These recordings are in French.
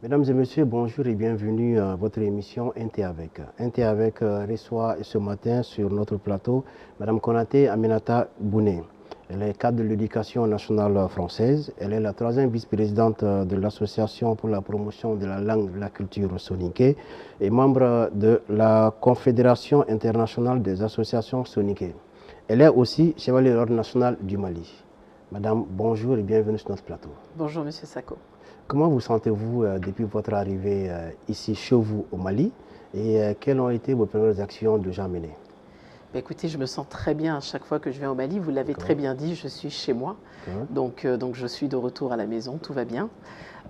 Mesdames et messieurs, bonjour et bienvenue à votre émission Inté avec. Inté avec reçoit ce matin sur notre plateau Madame Konaté Aminata Bouné. Elle est cadre de l'éducation nationale française. Elle est la troisième vice-présidente de l'Association pour la promotion de la langue et de la culture soninké et membre de la Confédération internationale des associations soninké. Elle est aussi chevalier de l'Ordre national du Mali. Madame, bonjour et bienvenue sur notre plateau. Bonjour Monsieur Sako. Comment vous sentez-vous depuis votre arrivée ici chez vous au Mali et quelles ont été vos premières actions déjà menées? Écoutez, je me sens très bien à chaque fois que je viens au Mali. Vous l'avez très bien dit, je suis chez moi. Donc je suis de retour à la maison, tout va bien.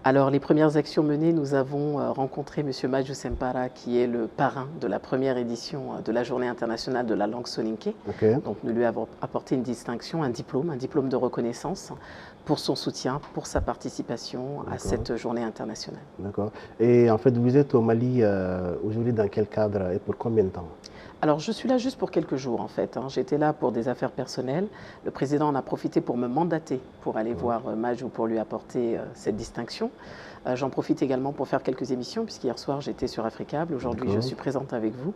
Alors les premières actions menées, nous avons rencontré M. Majou Sempara qui est le parrain de la première édition de la Journée internationale de la langue soninké. Donc nous lui avons apporté une distinction, un diplôme de reconnaissance pour son soutien, pour sa participation à cette journée internationale. D'accord. Et en fait, vous êtes au Mali aujourd'hui dans quel cadre et pour combien de temps? Alors, je suis là juste pour quelques jours, en fait. J'étais là pour des affaires personnelles. Le président en a profité pour me mandater pour aller voir Majou pour lui apporter cette distinction. J'en profite également pour faire quelques émissions, puisqu'hier soir, j'étais sur Africable. Aujourd'hui, je suis présente avec vous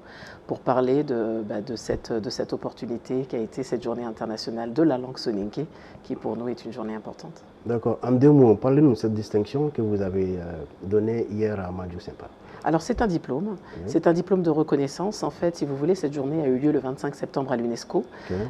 pour parler de cette opportunité qui a été cette journée internationale de la langue soninké, qui pour nous est une journée importante. D'accord. En deux mots, parlez-nous de cette distinction que vous avez donnée hier à Majou Sempara. Alors c'est un diplôme de reconnaissance. En fait, si vous voulez, cette journée a eu lieu le 25 septembre à l'UNESCO.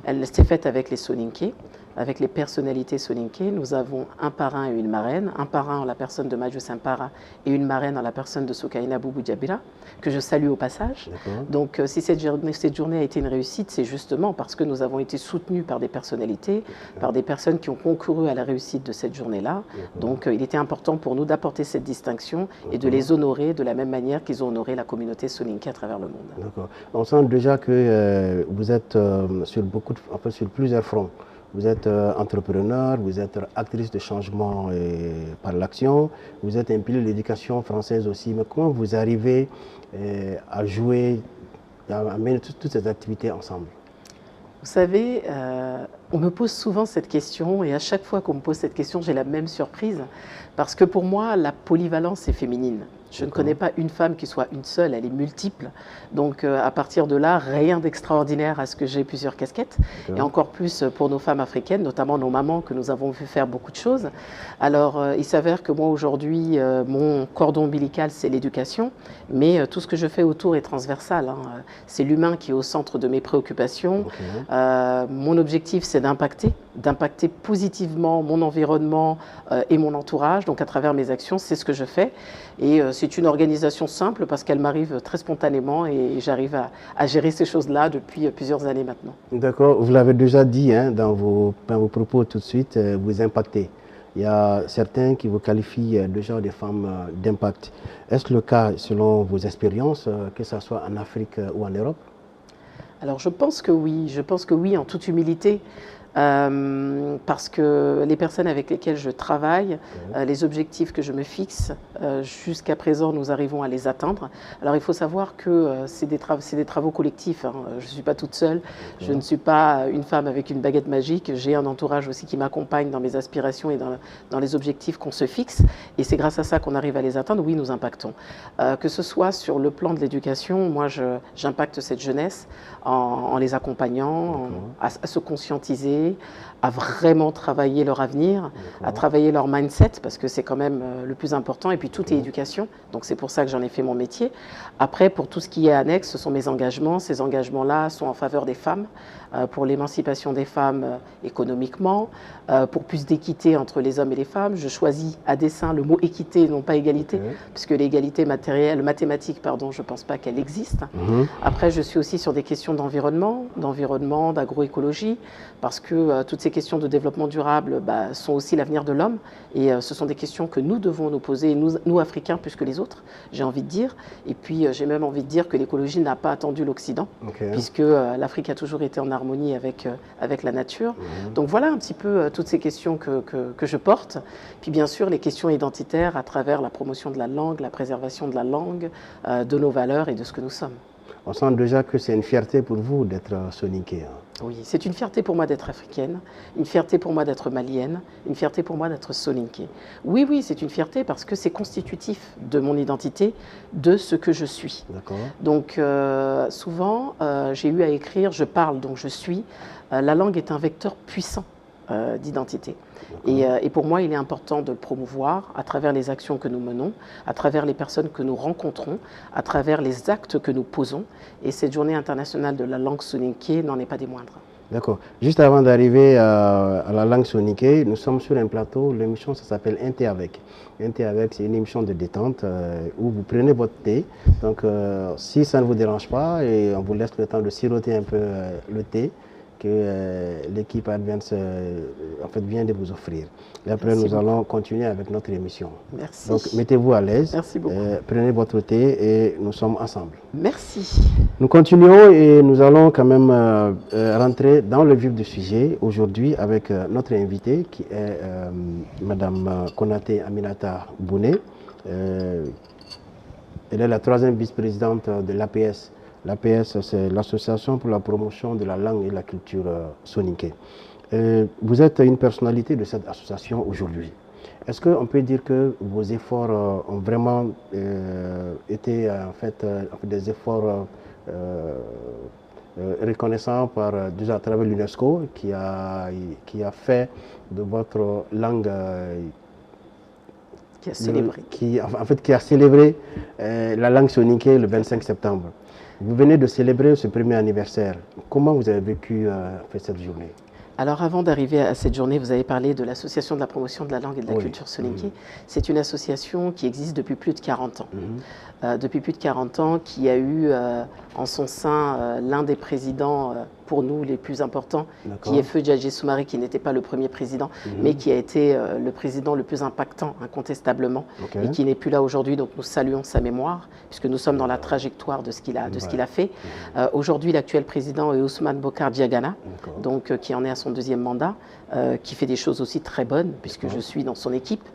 Elle s'est faite avec les soninké, avec les personnalités soninké. Nous avons un parrain et une marraine, un parrain en la personne de Majou Sempara et une marraine en la personne de Soukaina Boubou Diabira, que je salue au passage. Donc si cette journée a été une réussite, c'est justement parce que nous avons été soutenus par des personnalités, par des personnes qui ont concouru à la réussite de cette journée-là. Donc il était important pour nous d'apporter cette distinction et de les honorer de la même manière qu'ils ont honoré la communauté soninké à travers le monde. D'accord. On sent déjà que vous êtes sur plusieurs fronts. Vous êtes entrepreneur, vous êtes actrice de changement par l'action, vous êtes un pilier de l'éducation française aussi. Mais comment vous arrivez à jouer, à mener toutes ces activités ensemble? Vous savez, on me pose souvent cette question et à chaque fois qu'on me pose cette question, j'ai la même surprise parce que pour moi, la polyvalence est féminine. Je ne connais pas une femme qui soit une seule, elle est multiple. Donc à partir de là, rien d'extraordinaire à ce que j'ai plusieurs casquettes. Et encore plus pour nos femmes africaines, notamment nos mamans, que nous avons vu faire beaucoup de choses. Alors il s'avère que moi aujourd'hui, mon cordon ombilical, c'est l'éducation. Mais tout ce que je fais autour est transversal. C'est l'humain qui est au centre de mes préoccupations. Mon objectif, c'est d'impacter positivement mon environnement et mon entourage. Donc à travers mes actions, c'est ce que je fais. Et c'est une organisation simple parce qu'elle m'arrive très spontanément et j'arrive à gérer ces choses-là depuis plusieurs années maintenant. D'accord, vous l'avez déjà dit dans vos propos tout de suite, vous impactez. Il y a certains qui vous qualifient déjà des femmes d'impact. Est-ce le cas selon vos expériences, que ce soit en Afrique ou en Europe? Alors je pense que oui, en toute humilité. Parce que les personnes avec lesquelles je travaille, les objectifs que je me fixe, jusqu'à présent, nous arrivons à les atteindre. Alors, il faut savoir que c'est des travaux collectifs. Je ne suis pas toute seule. Je ne suis pas une femme avec une baguette magique. J'ai un entourage aussi qui m'accompagne dans mes aspirations et dans les objectifs qu'on se fixe. Et c'est grâce à ça qu'on arrive à les atteindre. Oui, nous impactons. Que ce soit sur le plan de l'éducation, moi, j'impacte cette jeunesse en les accompagnant, à se conscientiser, à vraiment travailler leur avenir, à travailler leur mindset, parce que c'est quand même le plus important. Et puis tout est éducation, donc c'est pour ça que j'en ai fait mon métier. Après, pour tout ce qui est annexe, ce sont mes engagements. Ces engagements-là sont en faveur des femmes, pour l'émancipation des femmes économiquement, pour plus d'équité entre les hommes et les femmes. Je choisis à dessein le mot équité, non pas égalité, puisque l'égalité mathématique, je ne pense pas qu'elle existe. Après, je suis aussi sur des questions d'environnement, d'agroécologie, parce que toutes ces questions de développement durable sont aussi l'avenir de l'homme. Et ce sont des questions que nous devons nous poser, nous Africains, plus que les autres, j'ai envie de dire. Et puis, j'ai même envie de dire que l'écologie n'a pas attendu l'Occident, puisque l'Afrique a toujours été en harmonie avec la nature. Donc voilà un petit peu toutes ces questions que je porte. Puis bien sûr, les questions identitaires à travers la promotion de la langue, la préservation de la langue, de nos valeurs et de ce que nous sommes. On sent déjà que c'est une fierté pour vous d'être soninké. Oui, c'est une fierté pour moi d'être africaine, une fierté pour moi d'être malienne, une fierté pour moi d'être soninké. Oui, oui, c'est une fierté parce que c'est constitutif de mon identité, de ce que je suis. Donc souvent, j'ai eu à écrire, je parle, donc je suis. La langue est un vecteur puissant d'identité. Et pour moi, il est important de le promouvoir à travers les actions que nous menons, à travers les personnes que nous rencontrons, à travers les actes que nous posons. Et cette journée internationale de la langue soninké n'en est pas des moindres. D'accord. Juste avant d'arriver à la langue soninké, nous sommes sur un plateau. L'émission, ça s'appelle Un thé avec. Un thé avec, c'est une émission de détente où vous prenez votre thé. Donc, si ça ne vous dérange pas, et on vous laisse le temps de siroter un peu le thé que l'équipe Advance en fait, vient de vous offrir. Et après, nous allons continuer avec notre émission. Merci. Donc, mettez-vous à l'aise. Merci beaucoup. Prenez votre thé et nous sommes ensemble. Merci. Nous continuons et nous allons quand même rentrer dans le vif du sujet aujourd'hui avec notre invitée qui est Madame Konaté Aminata Bouné. Elle est la 3e vice-présidente de l'APS. L'APS, c'est l'Association pour la promotion de la langue et de la culture soninké. Vous êtes une personnalité de cette association aujourd'hui. Est-ce qu'on peut dire que vos efforts ont vraiment été en fait, des efforts reconnaissants déjà à travers l'UNESCO qui a fait de votre langue qui a célébré la langue soninké le 25 septembre. Vous venez de célébrer ce premier anniversaire. Comment vous avez vécu cette journée? Alors avant d'arriver à cette journée, vous avez parlé de l'Association de la promotion de la langue et de la culture soninké. C'est une association qui existe depuis plus de 40 ans. Depuis plus de 40 ans, qui a eu en son sein l'un des présidents pour nous les plus importants, qui est Feu Djadji Soumaré, qui n'était pas le premier président, mais qui a été le président le plus impactant, incontestablement, et qui n'est plus là aujourd'hui. Donc nous saluons sa mémoire, puisque nous sommes dans la trajectoire de ce qu'il a fait. Aujourd'hui, l'actuel président est Ousmane Bokar Diagana, donc, qui en est à son 2e mandat, qui fait des choses aussi très bonnes, puisque je suis dans son équipe.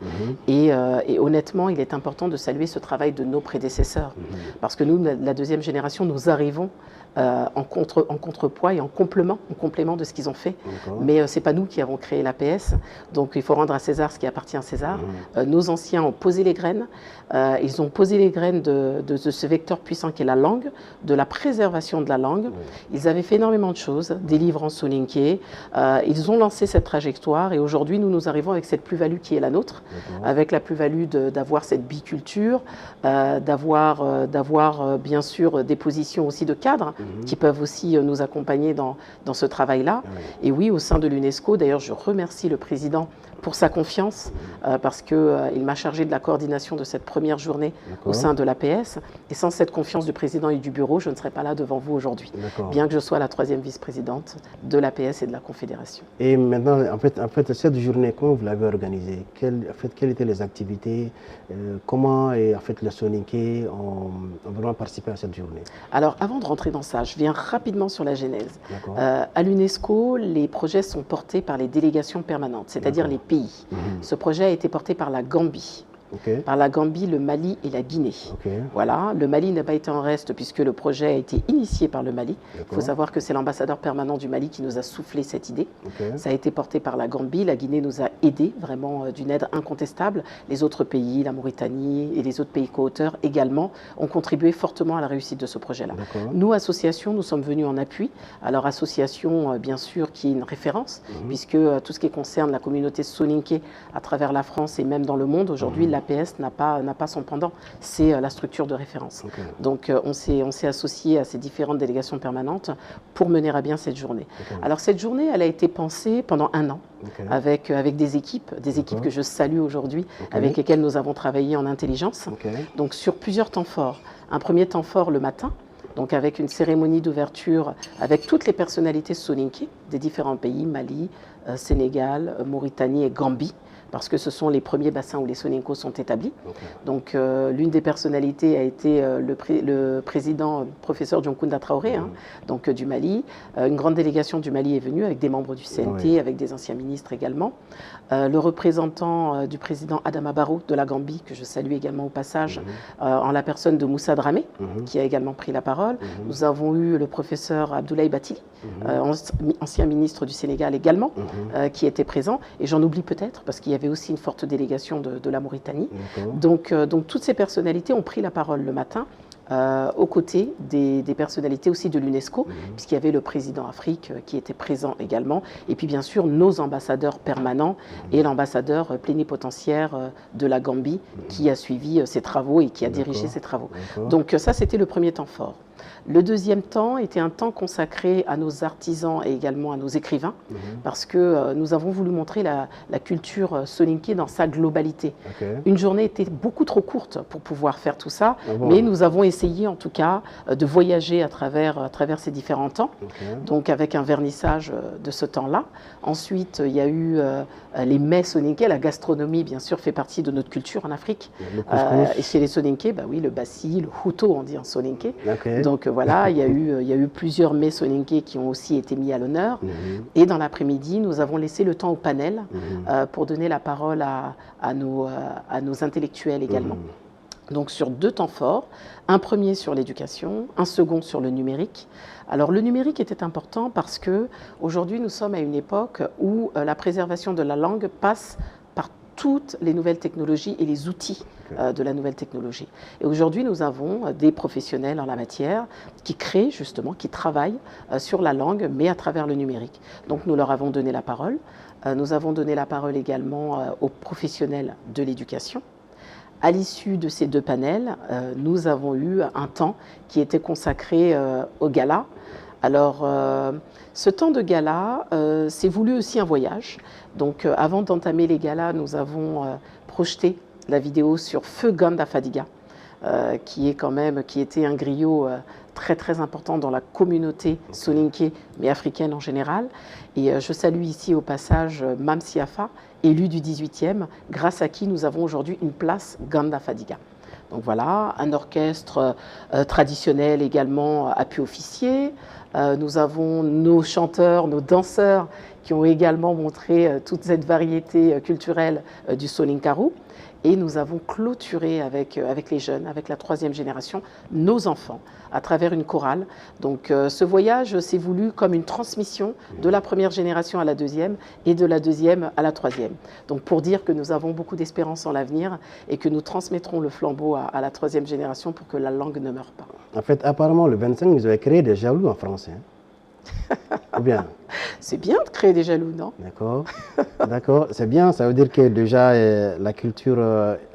Et honnêtement, il est important de saluer ce travail de nos prédécesseurs, parce que nous, la 2e génération, nous arrivons en contrepoids et en complément de ce qu'ils ont fait. Mais ce n'est pas nous qui avons créé l'APS, donc il faut rendre à César ce qui appartient à César. Nos anciens ont posé les graines, ils ont posé les graines de ce vecteur puissant qu'est la langue, de la préservation de la langue. Ils avaient fait énormément de choses, des livres en soninké, ils ont lancé cette trajectoire et aujourd'hui nous arrivons avec cette plus-value qui est la nôtre, avec la plus-value d'avoir cette biculture, d'avoir bien sûr des positions aussi de cadres qui peuvent aussi nous accompagner dans ce travail-là. Et oui, au sein de l'UNESCO, d'ailleurs je remercie le président pour sa confiance, parce qu'il m'a chargé de la coordination de cette première journée au sein de l'APS. Et sans cette confiance du président et du bureau, je ne serais pas là devant vous aujourd'hui, bien que je sois la 3e vice-présidente de l'APS et de la Confédération. Et maintenant, en fait cette journée, comment vous l'avez organisée? Quelles étaient les activités? Comment en fait, les soninké ont vraiment participé à cette journée? Alors, avant de rentrer dans ça, je viens rapidement sur la genèse. À l'UNESCO, les projets sont portés par les délégations permanentes, c'est-à-dire les pays. Ce projet a été porté par la Gambie. Par la Gambie, le Mali et la Guinée. Voilà, le Mali n'a pas été en reste puisque le projet a été initié par le Mali. Il faut savoir que c'est l'ambassadeur permanent du Mali qui nous a soufflé cette idée. Ça a été porté par la Gambie, la Guinée nous a aidés, vraiment d'une aide incontestable. Les autres pays, la Mauritanie et les autres pays co-auteurs également, ont contribué fortement à la réussite de ce projet-là. Nous, association, nous sommes venus en appui. Alors, association, bien sûr, qui est une référence, puisque tout ce qui concerne la communauté soninké à travers la France et même dans le monde, aujourd'hui, l'APS n'a pas son pendant, c'est la structure de référence. Donc on s'est associé à ces différentes délégations permanentes pour mener à bien cette journée. Alors cette journée, elle a été pensée pendant 1 an avec des équipes que je salue aujourd'hui, avec lesquelles nous avons travaillé en intelligence, donc sur plusieurs temps forts. Un premier temps fort le matin, donc avec une cérémonie d'ouverture avec toutes les personnalités soninké des différents pays, Mali, Sénégal, Mauritanie et Gambie. parce que ce sont les premiers bassins où les Soninko sont établis. Donc l'une des personnalités a été le président professeur Dionkunda Traoré, donc du Mali. Une grande délégation du Mali est venue avec des membres du CNT, avec des anciens ministres également. Le représentant du président Adama Barrow de la Gambie, que je salue également au passage, en la personne de Moussa Dramé, qui a également pris la parole. Nous avons eu le professeur Abdoulaye Bathily, ancien ministre du Sénégal également, qui était présent. Et j'en oublie peut-être, parce qu'il y avait aussi une forte délégation de la Mauritanie. Donc toutes ces personnalités ont pris la parole le matin, aux côtés des personnalités aussi de l'UNESCO, puisqu'il y avait le président Afrique qui était présent également, et puis bien sûr nos ambassadeurs permanents et l'ambassadeur plénipotentiaire de la Gambie qui a suivi ces travaux et qui a dirigé ces travaux. Donc ça, c'était le premier temps fort. Le deuxième temps était un temps consacré à nos artisans et également à nos écrivains, parce que nous avons voulu montrer la culture soninké dans sa globalité. Une journée était beaucoup trop courte pour pouvoir faire tout ça, mais nous avons essayé en tout cas de voyager à travers ces différents temps, donc avec un vernissage de ce temps-là. Ensuite, il y a eu les mets soninké, la gastronomie bien sûr fait partie de notre culture en Afrique. Et chez les soninké, bah oui, le bassi, le huto on dit en soninké. Donc voilà, il y a eu plusieurs mets soninké qui ont aussi été mis à l'honneur. Et dans l'après-midi, nous avons laissé le temps au panel pour donner la parole à nos intellectuels également. Donc sur deux temps forts, un premier sur l'éducation, un second sur le numérique. Alors le numérique était important parce que aujourd'hui nous sommes à une époque où la préservation de la langue passe par toutes les nouvelles technologies et les outils de la nouvelle technologie. Et aujourd'hui, nous avons des professionnels en la matière qui créent justement, qui travaillent sur la langue, mais à travers le numérique. Donc nous leur avons donné la parole. Nous avons donné la parole également aux professionnels de l'éducation. À l'issue de ces deux panels, nous avons eu un temps qui était consacré au gala. Alors, ce temps de gala, c'est voulu aussi un voyage. Donc, avant d'entamer les galas, nous avons projeté la vidéo sur Feu Ganda Fadiga, qui était un griot très très important dans la communauté soninké, mais africaine en général. Et je salue ici au passage Mam Siafa, élu du 18e, grâce à qui nous avons aujourd'hui une place Ganda Fadiga. Donc voilà, un orchestre traditionnel également a pu officier. Nous avons nos chanteurs, nos danseurs qui ont également montré toute cette variété culturelle du soninkarou. Et nous avons clôturé avec les jeunes, avec la troisième génération, nos enfants, à travers une chorale. Donc ce voyage s'est voulu comme une transmission de la première génération à la deuxième et de la deuxième à la troisième. Donc pour dire que nous avons beaucoup d'espérance en l'avenir et que nous transmettrons le flambeau à la troisième génération pour que la langue ne meure pas. En fait, apparemment, le 25, vous avez créé des jaloux en français. Ou bien? C'est bien de créer des jaloux, non? D'accord, d'accord, c'est bien. Ça veut dire que déjà la culture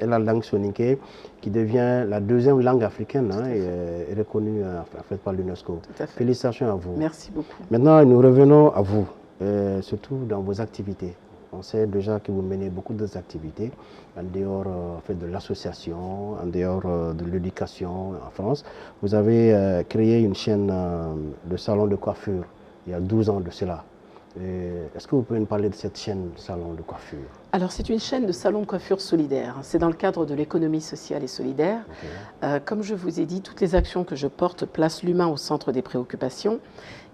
et la langue soninké qui devient la deuxième langue africaine est reconnue en fait, par l'UNESCO. Félicitations à vous. Merci beaucoup. Maintenant, nous revenons à vous, surtout dans vos activités. On sait déjà que vous menez beaucoup d'autres activités, en dehors en fait, de l'association, en dehors de l'éducation en France. Vous avez créé une chaîne de salon de coiffure il y a 12 ans de cela. Est-ce que vous pouvez nous parler de cette chaîne de salon de coiffure? Alors c'est une chaîne de salon de coiffure solidaire. C'est dans le cadre de l'économie sociale et solidaire. Comme je vous ai dit, toutes les actions que je porte placent l'humain au centre des préoccupations.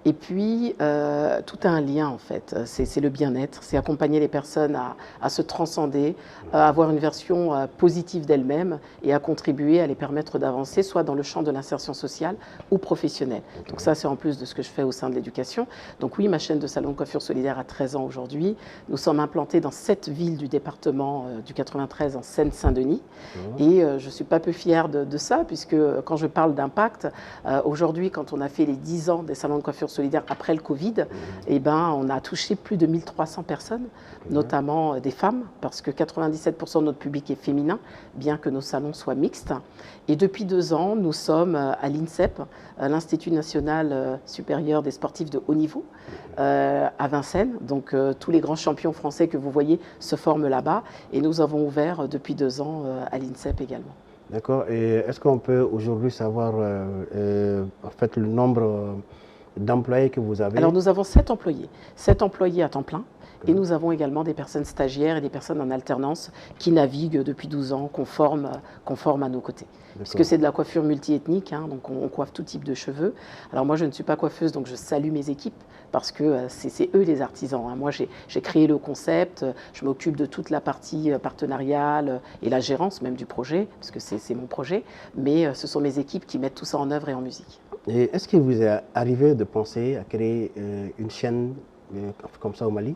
Et puis, tout a un lien en fait, c'est le bien-être, c'est accompagner les personnes à se transcender, à avoir une version positive d'elles-mêmes et à contribuer à les permettre d'avancer, soit dans le champ de l'insertion sociale ou professionnelle. Donc ça, c'est en plus de ce que je fais au sein de l'éducation. Donc oui, ma chaîne de salon de coiffure solidaire a 13 ans aujourd'hui. Nous sommes implantés dans 7 villes du département du 93 en Seine-Saint-Denis. Et je ne suis pas peu fière de ça, puisque quand je parle d'impact, aujourd'hui, quand on a fait les 10 ans des salons de coiffure solidaire après le Covid, eh ben, on a touché plus de 1300 personnes, notamment des femmes, parce que 97% de notre public est féminin, bien que nos salons soient mixtes. Et depuis 2 ans, nous sommes à l'INSEP, l'Institut national supérieur des sportifs de haut niveau, à Vincennes. Donc tous les grands champions français que vous voyez se forment là-bas. Et nous avons ouvert depuis 2 ans à l'INSEP également. D'accord. Et est-ce qu'on peut aujourd'hui savoir en fait, le nombre d'employés que vous avez? Alors nous avons 7 employés à temps plein Et nous avons également des personnes stagiaires et des personnes en alternance qui naviguent depuis 12 ans, qu'on forme à nos côtés. Puisque c'est de la coiffure multiethnique, hein, donc on coiffe tout type de cheveux. Alors moi, je ne suis pas coiffeuse, donc je salue mes équipes parce que c'est eux les artisans, hein. Moi, j'ai créé le concept, je m'occupe de toute la partie partenariale et la gérance même du projet, parce que c'est mon projet, mais ce sont mes équipes qui mettent tout ça en œuvre et en musique. Et est-ce qu'il vous est arrivé de penser à créer une chaîne comme ça au Mali?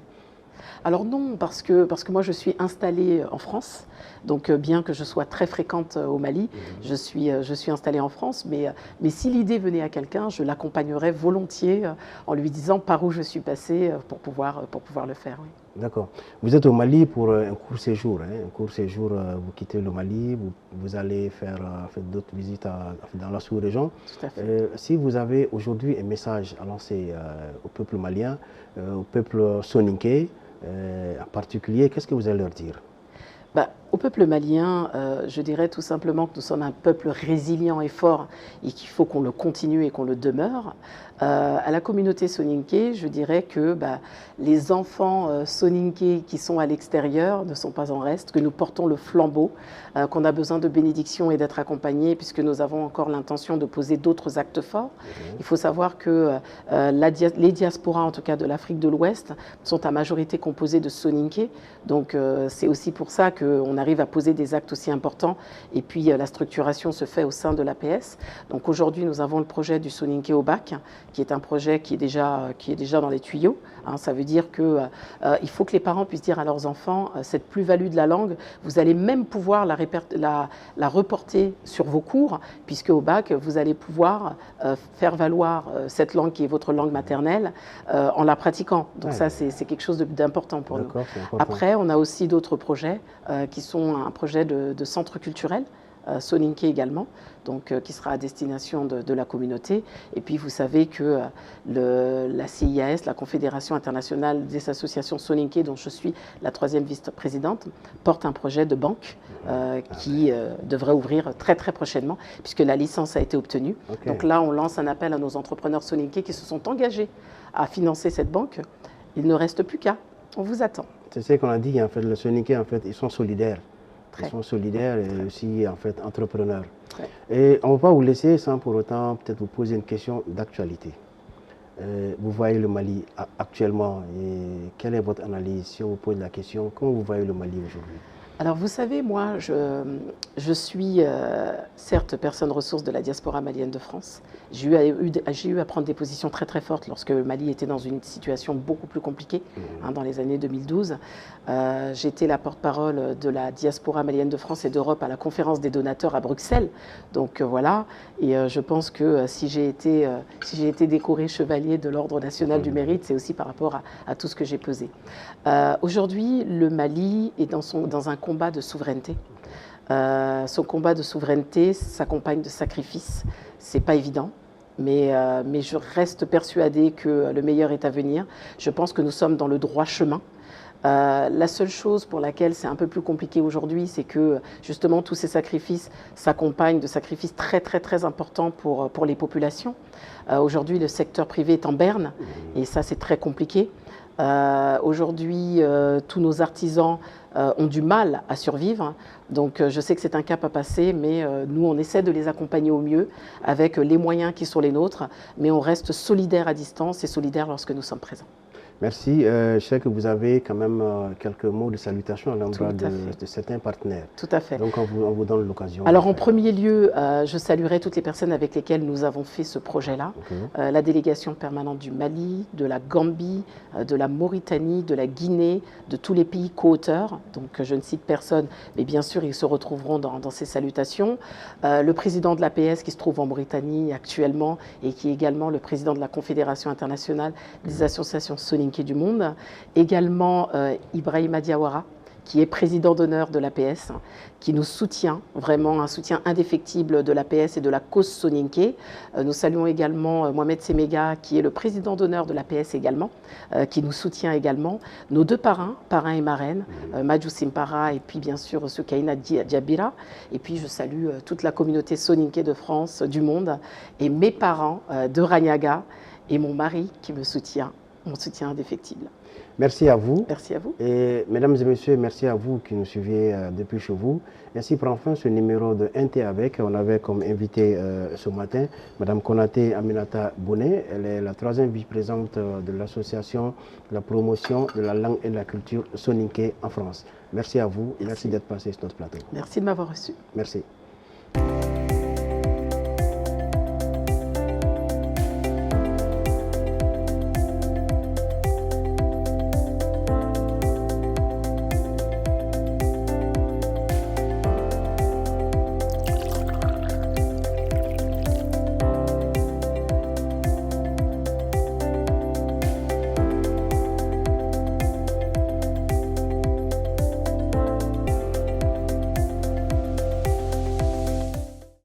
Alors non, parce que moi je suis installée en France, donc bien que je sois très fréquente au Mali, je suis installée en France, mais si l'idée venait à quelqu'un, je l'accompagnerais volontiers en lui disant par où je suis passée pour pouvoir le faire. Oui. D'accord. Vous êtes au Mali pour un court séjour. Hein. Un court séjour, vous quittez le Mali, vous allez faire d'autres visites dans la sous-région. Tout à fait. Si vous avez aujourd'hui un message à lancer au peuple malien, au peuple soninké, en particulier, qu'est-ce que vous allez leur dire? Au peuple malien, je dirais tout simplement que nous sommes un peuple résilient et fort et qu'il faut qu'on le continue et qu'on le demeure. À la communauté soninké, je dirais que les enfants soninké qui sont à l'extérieur ne sont pas en reste, que nous portons le flambeau, qu'on a besoin de bénédiction et d'être accompagnés puisque nous avons encore l'intention de poser d'autres actes forts. Il faut savoir que les diasporas, en tout cas de l'Afrique de l'Ouest, sont à majorité composées de soninké. Donc c'est aussi pour ça qu'on arrive à poser des actes aussi importants et puis la structuration se fait au sein de l'APS. Donc aujourd'hui nous avons le projet du soninké au bac qui est un projet qui est déjà dans les tuyaux. Hein. Ça veut dire qu'il faut que les parents puissent dire à leurs enfants cette plus-value de la langue, vous allez même pouvoir la reporter sur vos cours puisque au bac vous allez pouvoir faire valoir cette langue qui est votre langue maternelle en la pratiquant. Donc ça c'est quelque chose d'important pour nous. Après on a aussi d'autres projets qui sont un projet de centre culturel, soninké également, donc, qui sera à destination de la communauté. Et puis vous savez que la CIAS, la Confédération internationale des associations soninké, dont je suis la 3e vice-présidente, porte un projet de banque qui devrait ouvrir très très prochainement, puisque la licence a été obtenue. Okay. Donc là, on lance un appel à nos entrepreneurs soninké qui se sont engagés à financer cette banque. Il ne reste plus qu'à. On vous attend. C'est ce qu'on a dit, en fait, le soninké, en fait, ils sont solidaires. Ils sont solidaires et aussi, en fait, entrepreneurs. Et on ne va pas vous laisser sans pour autant peut-être vous poser une question d'actualité. Vous voyez le Mali actuellement et quelle est votre analyse? Si on vous pose la question, comment vous voyez le Mali aujourd'hui? Alors vous savez, moi, je suis certes personne ressource de la diaspora malienne de France. J'ai eu à prendre des positions très très fortes lorsque le Mali était dans une situation beaucoup plus compliquée, hein, dans les années 2012. J'étais la porte-parole de la diaspora malienne de France et d'Europe à la conférence des donateurs à Bruxelles. Donc voilà, et je pense que si j'ai été décorée chevalier de l'Ordre national du mérite, c'est aussi par rapport à tout ce que j'ai pesé. Aujourd'hui, le Mali est dans un combat de souveraineté. Son combat de souveraineté s'accompagne de sacrifices. C'est pas évident, mais je reste persuadée que le meilleur est à venir. Je pense que nous sommes dans le droit chemin. La seule chose pour laquelle c'est un peu plus compliqué aujourd'hui, c'est que justement tous ces sacrifices s'accompagnent de sacrifices très très très importants pour les populations. Aujourd'hui, le secteur privé est en berne et ça c'est très compliqué. Aujourd'hui, tous nos artisans ont du mal à survivre. Donc je sais que c'est un cap à passer, mais nous on essaie de les accompagner au mieux avec les moyens qui sont les nôtres, mais on reste solidaires à distance et solidaires lorsque nous sommes présents. Merci. Je sais que vous avez quand même quelques mots de salutation à l'endroit de certains partenaires. Tout à fait. Donc on vous donne l'occasion. Alors en premier lieu, je saluerai toutes les personnes avec lesquelles nous avons fait ce projet-là. Okay. La délégation permanente du Mali, de la Gambie, de la Mauritanie, de la Guinée, de tous les pays co-auteurs. Donc je ne cite personne, mais bien sûr ils se retrouveront dans ces salutations. Le président de l'APS qui se trouve en Mauritanie actuellement et qui est également le président de la Confédération internationale des associations soninké du monde, également Ibrahima Diawara, qui est président d'honneur de l'APS, qui nous soutient, vraiment un soutien indéfectible de l'APS et de la cause soninké. Nous saluons également Mohamed Semega, qui est le président d'honneur de l'APS également, qui nous soutient également. Nos deux parrains et marraines, Madjou Simpara et puis bien sûr Soukaina Diabira. Et puis je salue toute la communauté soninké de France, du monde, et mes parents de Ragnaga et mon mari qui me soutient mon soutien indéfectible. Merci à vous. Merci à vous. Et mesdames et messieurs, merci à vous qui nous suivez depuis chez vous. Ainsi prend fin ce numéro de Inté avec. On avait comme invité ce matin Madame Konaté Aminata Bouné. Elle est la 3e vice-présidente de l'association de la promotion de la langue et de la culture soninké en France. Merci à vous. Merci d'être passé sur notre plateau. Merci de m'avoir reçu. Merci.